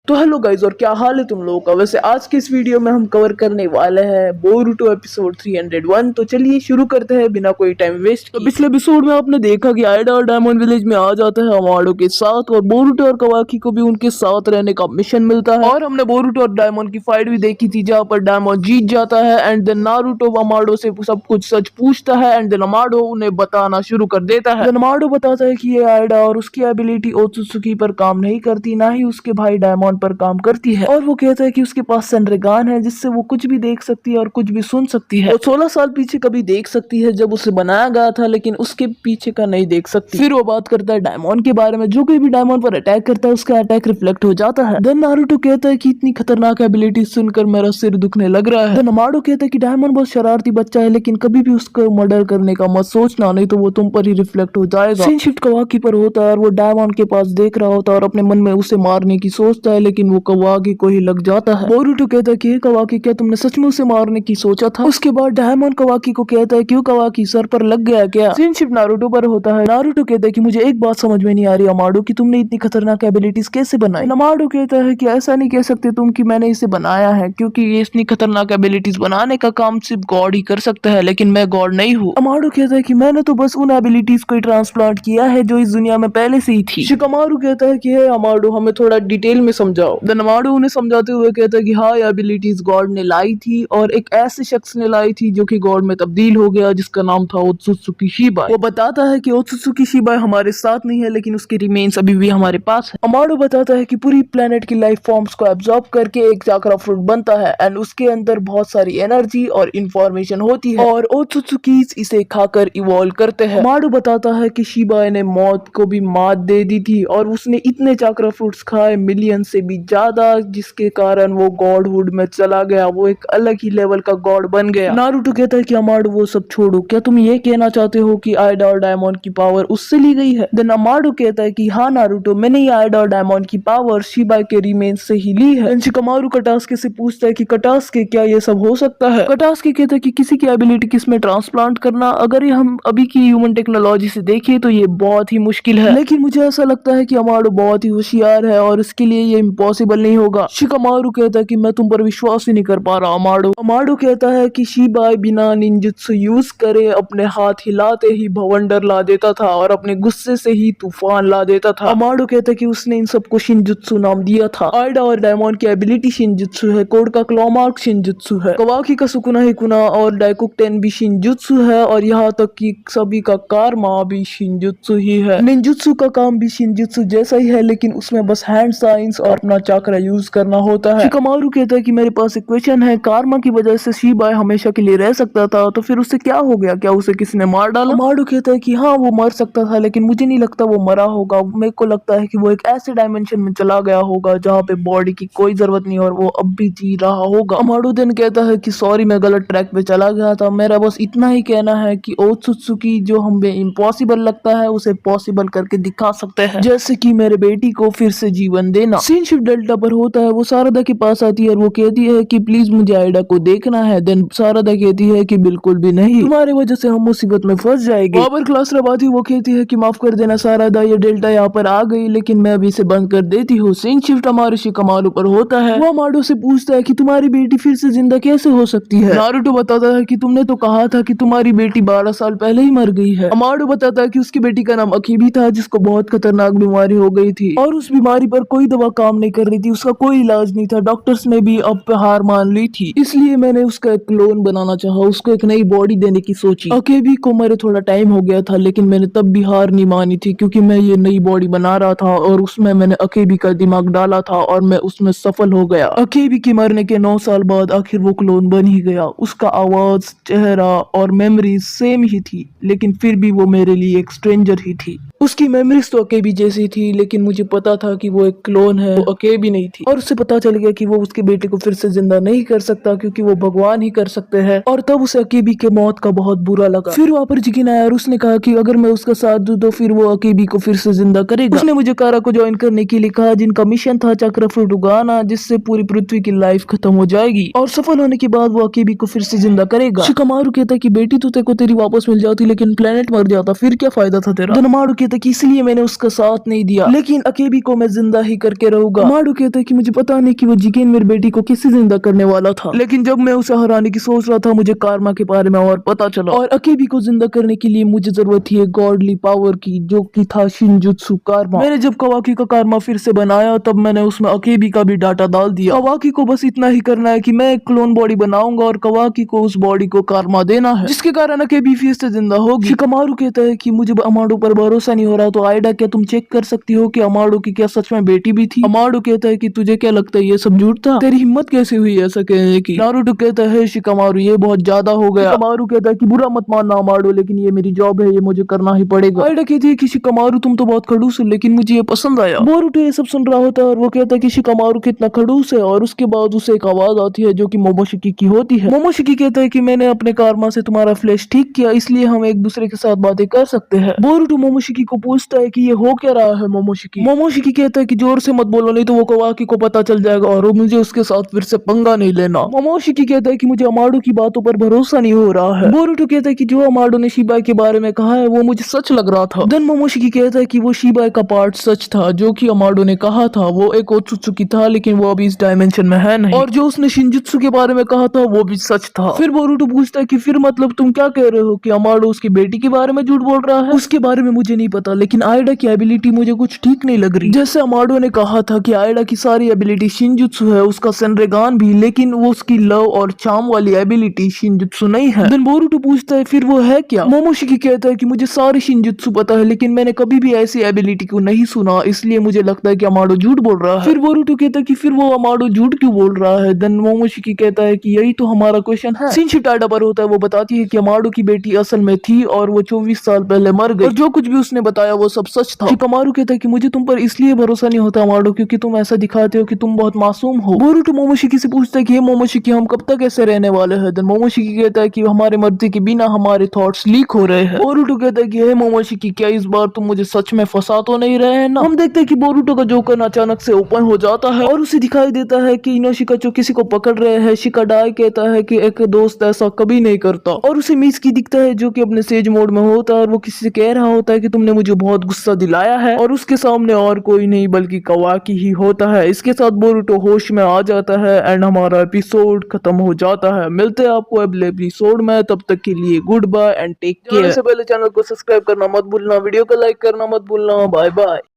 तो hello guys, और क्या हाल है तुम लोगों का। वैसे आज के इस वीडियो में हम कवर करने वाले हैं बोरुटो एपिसोड 301। तो चलिए शुरू करते हैं बिना कोई टाइम वेस्ट। तो पिछले एपिसोड में आपने देखा कि आइडा और डायमंड विलेज में आ जाता है अमाडो के साथ, और बोरुटो और कवाकी को भी उनके साथ रहने का मिशन मिलता है। और हमने बोरुटो और डायमंड की फाइट भी देखी थी, जहाँ पर डायमंड जीत जाता है एंड देन नारुतो अमाडो से सब कुछ सच पूछता है एंड देन अमाडो उन्हें बताना शुरू कर देता है। अमाडो बताता है कि ये आइडा और उसकी एबिलिटी ओत्सुत्सुकी पर काम नहीं करती, ना ही उसके भाई डायमंड पर काम करती है। और वो कहता है कि उसके पास सेंड्रेगान है, जिससे वो कुछ भी देख सकती है और कुछ भी सुन सकती है। वो 16 साल पीछे कभी देख सकती है जब उसे बनाया गया था, लेकिन उसके पीछे का नहीं देख सकती। फिर वो बात करता है डायमंड के बारे में, जो कोई भी डायमंड पर अटैक करता है उसका अटैक रिफ्लेक्ट हो जाता है। देन नारुतो कहता है कि इतनी खतरनाक एबिलिटी सुनकर मेरा सिर दुखने लग रहा है। देन अमाडो कहता है कि डायमंड बहुत शरारती बच्चा है, लेकिन कभी भी उसको मर्डर करने का मत सोचना, नहीं तो वो तुम पर ही रिफ्लेक्ट हो जाएगा। सीन शिफ्ट कवाकी पर होता है और वो डायमंड के पास देख रहा होता है और अपने मन में उसे मारने की सोचता है, लेकिन वो कवाकी को ही लग जाता है। बोरुटो कहता है कि कवाकी, क्या तुमने सच में उसे मारने की सोचा था। उसके बाद डायमंड कवाकी को कहता है क्यों कवाकी, सर पर लग गया क्या। सीन शिफ्ट नारुतो पर होता है। नारुतो कहता है कि मुझे एक बात समझ में नहीं आ रही अमाडो कि तुमने इतनी खतरनाक एबिलिटीज कैसे बनाई। अमाडो कहता है कि ऐसा नहीं कह सकते तुम कि मैंने इसे बनाया है, क्योंकि ये इतनी खतरनाक एबिलिटीज बनाने का काम सिर्फ गॉड ही कर सकता है, लेकिन मैं गॉड नहीं हूँ। अमाडो कहता है कि मैंने तो बस उन एबिलिटीज को ट्रांसप्लांट किया है जो इस दुनिया में पहले से ही थी। शिकामारू कहता है कि हे अमाडो, हमें थोड़ा डिटेल में समझाओ। देन अमाडो उन्हें समझाते हुए कहता है कि हाँ, ये एबिलिटीज गॉड ने लाई थी और एक ऐसे शख्स ने लाई थी जो कि गॉड में तब्दील हो गया, जिसका नाम था ओत्सुत्सुकी शिबाई। वो बताता है कि ओत्सुत्सुकी शिबाई हमारे साथ नहीं है, लेकिन उसके रिमेन्स अभी भी हमारे पास है। अमाडो बताता है कि पूरी प्लेनेट की लाइफ फॉर्म्स को एब्जॉर्ब करके एक चाकरा फ्रूट बनता है एंड उसके अंदर बहुत सारी एनर्जी और इंफॉर्मेशन होती है, और ओत्सुत्सुकीज इसे खाकर इवॉल्व करते हैं। अमाडो बताता है कि शिबाई ने मौत को भी मात दे दी थी और उसने इतने चाकरा फ्रूट्स खाए, मिलियन से भी ज्यादा, जिसके कारण वो गॉडहुड में चला गया। वो एक अलग ही लेवल का गॉड बन गया। नारुतो कहता है कि अमाडो वो सब छोड़ो, क्या तुम ये कहना चाहते हो कि आइडा और डायमंड की पावर उससे ली गई है। देन अमाडो कहता है कि हाँ नारुतो, मैंने ये आइडा और डायमंड की पावर शिबाई के रिमेन्स से ही ली है। शिकामारू कटास्के से पूछता है कि कटास्के, क्या ये सब हो सकता है। कटास्के कहता है कि किसी की एबिलिटी किसमें ट्रांसप्लांट करना, अगर ये हम अभी की ह्यूमन टेक्नोलॉजी से देखें तो ये बहुत ही मुश्किल है, लेकिन मुझे ऐसा लगता है कि अमाडो बहुत ही होशियार है और इसके लिए ये इम्पॉसिबल नहीं होगा। शिकामारू कहता है कि मैं तुम पर विश्वास ही नहीं कर पा रहा अमाडो। अमाडो कहता है कि शिबाई बिना निंजुत्सु यूज करे अपने हाथ हिलाते ही भवंडर ला देता था और अपने गुस्से से ही तूफान ला देता था। अमाडो कहता है कि उसने इन सबको शिनजुत्सु नाम दिया था। आइडा और डायमंड की एबिलिटी शिनजुत्सु है, कोड का क्लॉमार्क शिनजुत्सु है, कवाकी का सुकुना हिकुना और डाइकुक्टेन भी शिनजुत्सु है, और यहाँ तक कि सभी का कारमा भी शिनजुत्सु ही है। निंजुत्सु का काम भी शिनजुत्सु जैसा ही है, लेकिन उसमें बस हैंड साइंस और अपना चक्रा यूज करना होता है। शिकामारू कहता है कि मेरे पास एक क्वेश्चन है, कारमा की वजह से शिबाई हमेशा के लिए रह सकता था, तो फिर उससे क्या हो गया, क्या उसे किसी ने मार डाला। अमाडो कहता है कि हाँ, वो मर सकता था, लेकिन मुझे नहीं लगता वो मरा होगा। मेरे को लगता है कि वो एक ऐसे डायमेंशन में चला गया होगा जहाँ पे बॉडी की कोई जरूरत नहीं और वो अब भी जी रहा होगा। अमाडो देन कहता है कि सॉरी, मैं गलत ट्रैक पे चला गया था। मेरा बस इतना ही कहना है कि ओत्सुत्सुकी जो हमें इम्पॉसिबल लगता है उसे पॉसिबल करके दिखा सकते हैं, जैसे कि मेरे बेटी को फिर से जीवन देना। सीन शिफ्ट डेल्टा पर होता है। वो शारदा के पास आती है और वो कहती है कि प्लीज मुझे आइडा को देखना है। देन शारदा कहती है कि बिल्कुल भी नहीं, तुम्हारी वजह से हम मुसीबत में फंस जाएंगे। वहाँ पर क्लास रबाती वो कहती है कि माफ कर देना शारदा, ये डेल्टा यहाँ पर आ गई, लेकिन मैं अभी इसे बंद कर देती हूँ। सीन शिफ्ट हमारे शिकामारू पर होता है। वो अमाडो से पूछता है कि तुम्हारी बेटी फिर से जिंदा कैसे हो सकती है। नारुतो बताता है कि तुमने तो कहा था कि तुम्हारी बेटी 12 साल पहले ही मर गई है। अमाडो बताता है कि उसकी बेटी का नाम अकीबी था, जिसको बहुत खतरनाक बीमारी हो गई थी और उस बीमारी पर कोई दवा काम नहीं कर रही थी, उसका कोई इलाज नहीं था। डॉक्टर्स ने भी अब हार मान ली थी, इसलिए मैंने उसका एक क्लोन बनाना चाहा, उसको एक नई बॉडी देने की सोची। अकेबी को मरे थोड़ा टाइम हो गया था, लेकिन मैंने तब भी हार नहीं मानी थी, क्योंकि मैं ये नई बॉडी बना रहा था और उसमें मैंने अकेबी का दिमाग डाला था और मैं उसमें सफल हो गया। अकेबी के मरने के 9 साल बाद आखिर वो क्लोन बन ही गया। उसका आवाज, चेहरा और मेमोरीज सेम ही थी, लेकिन फिर भी वो मेरे लिए एक स्ट्रेंजर ही थी। उसकी मेमोरीज तो अकेबी जैसी थी, लेकिन मुझे पता था कि वो एक क्लोन है, वो अकेबी नहीं थी। और उससे पता चल गया कि वो उसके बेटे को फिर से जिंदा नहीं कर सकता, क्योंकि वो भगवान ही कर सकते हैं। और तब उसे अकेबी के मौत का बहुत बुरा लगा। फिर वहाँ पर जिकिन आया और उसने कहा कि अगर मैं उसका साथ दूं तो फिर वो अकेबी को फिर से जिंदा करेगा। उसने मुझे कारा को ज्वाइन करने के लिए कहा, जिनका मिशन था चक्र फ्रूट उगाना, जिससे पूरी पृथ्वी की लाइफ खत्म हो जाएगी, और सफल होने के बाद वो अकेबी को फिर से जिंदा करेगा। शिकामारू कहता है कि बेटी तो तेरे को तेरी वापस मिल जाती, लेकिन प्लेनेट मर जाता, फिर क्या फायदा था तेरा। अमाडो कहता है कि इसलिए मैंने उसका साथ नहीं दिया, लेकिन अकेबी को मैं जिंदा ही करके रहूंगा। होगा। अमाडो कहता है कि मुझे पता नहीं कि वो जिकेन मेरी बेटी को कैसे जिंदा करने वाला था, लेकिन जब मैं उसे हराने की सोच रहा था मुझे कारमा के बारे में और पता चला, और अकेबी को जिंदा करने के लिए मुझे जरूरत थी एक गॉडली पावर की, जो कि था शिनजुत्सु कारमा। मैंने जब कवाकी का कारमा फिर से बनाया तब मैंने उसमें अकेबी का भी डाटा डाल दिया। कवाकी को बस इतना ही करना है कि मैं एक क्लोन बॉडी बनाऊंगा और कवाकी को उस बॉडी को कारमा देना है, जिसके कारण अकेबी फिर से जिंदा होगी। शिकामारू कहता है कि मुझे अमाडो पर भरोसा नहीं हो रहा, तो आयडा क्या तुम चेक कर सकती हो कि अमाडो की क्या सच में बेटी भी थी। अमाडो कहता है कि तुझे क्या लगता है ये सब झूठ था, तेरी हिम्मत कैसे हुई ऐसा कहने की। नारुतो कहता है शिकामारू ये बहुत ज्यादा हो गया। शिकामारू कहता है कि बुरा मत मानना अमाडो, लेकिन ये मेरी जॉब है, ये मुझे करना ही पड़ेगा। आयडा कहती है कि शिकामारू तुम तो बहुत खड़ूस हो, लेकिन मुझे ये पसंद आया। बोरुतो ये सब सुन रहा होता है और वो कहता है कि शिकामारू कितना खड़ूस है, और उसके बाद उसे एक आवाज आती है जो कि मोमोशिकी की होती है। मोमोशिकी कहता है कि मैंने अपने कारमा से तुम्हारा फ्लैश ठीक किया, इसलिए हम एक दूसरे के साथ बातें कर सकते हैं। बोरुतो मोमोशिकी को पूछता है कि ये हो क्या रहा है मोमोशिकी। मोमोशिकी कहता है कि जोर से मत बोलो नहीं तो वो कवाकी को पता चल जाएगा और वो मुझे उसके साथ फिर से पंगा नहीं लेना। मोमोशिकी कहता है कि मुझे अमाडो की बातों पर भरोसा नहीं हो रहा है। बोरुतो कहता है कि जो अमाडो ने शिबाई के बारे में कहा है वो मुझे सच लग रहा था। देन मोमोशिकी कहता है कि वो शिबाई का पार्ट सच था, जो कि अमाडो ने कहा था वो एक ओत्सुत्सुकी था, लेकिन वो अभी इस डायमेंशन में है नहीं, और जो उसने शिनजुत्सु के बारे में कहा था वो भी सच था। फिर बोरुतो पूछता है कि फिर मतलब तुम क्या कह रहे हो कि अमाडो उसकी बेटी के बारे में झूठ बोल रहा है। उसके बारे में मुझे नहीं पता, लेकिन आयडा की एबिलिटी मुझे कुछ ठीक नहीं लग रही। जैसे अमाडो ने कहा था कि आयडा की सारी एबिलिटी शिनजुत्सु है, उसका सेनरेगान भी, लेकिन वो उसकी लव और चार्म वाली एबिलिटी शिनजुत्सु नहीं है। देन बोरुतो पूछता है फिर वो है क्या। मोमोशिकी कहता है कि मुझे सारी शिनजुत्सु पता है, लेकिन मैंने कभी भी ऐसी एबिलिटी को नहीं सुना, इसलिए मुझे लगता है कि अमाडो झूठ बोल रहा है। फिर बोरुतो कहता है कि फिर वो अमाडो झूठ क्यों बोल रहा है। देन मोमोशिकी कहता है कि यही तो हमारा क्वेश्चन है। शिनशी टाडा पर होता है, वो बताती है कि अमाडो की बेटी असल में थी और वो 24 साल पहले मर गई, और जो कुछ भी उसने बताया वो सब सच था। शिकामारू कहता है कि मुझे तुम पर इसलिए भरोसा नहीं होता अमाडो, क्योंकि तुम ऐसा दिखाते हो कि तुम बहुत मासूम हो। बोरुतो मोमोशिकी से पूछता है कि हे मोमोशिकी हम कब तक ऐसे रहने वाले हैं। देन मोमोशिकी कहता है कि हमारे मर्जी के बिना हमारे थॉट्स लीक हो रहे हैं। बोरुतो कहता है कि हे मोमोशिकी क्या इस बार तुम मुझे सच में फंसा तो नहीं रहे हैं ना। हम देखते हैं कि बोरुतो का जोकर अचानक से ओपन हो जाता है और उसे दिखाई देता है कि इनोशिका जो किसी को पकड़ रहे हैं। शिकाडाई कहता है कि एक दोस्त ऐसा कभी नहीं करता, और उसे मिसकी दिखता है जो कि अपने सेज मोड में होता है, और वो किसी से कह रहा होता है कि तुमने मुझे बहुत गुस्सा दिलाया है, और उसके सामने और कोई नहीं बल्कि कवाकी ही होता है। इसके साथ बोरुतो होश में आ जाता है एंड हमारा एपिसोड खत्म हो जाता है। मिलते हैं आपको अगले एपिसोड में, तब तक के लिए goodbye and take care. इससे पहले चैनल को सब्सक्राइब करना मत भूलना, वीडियो को लाइक करना मत भूलना। Bye bye.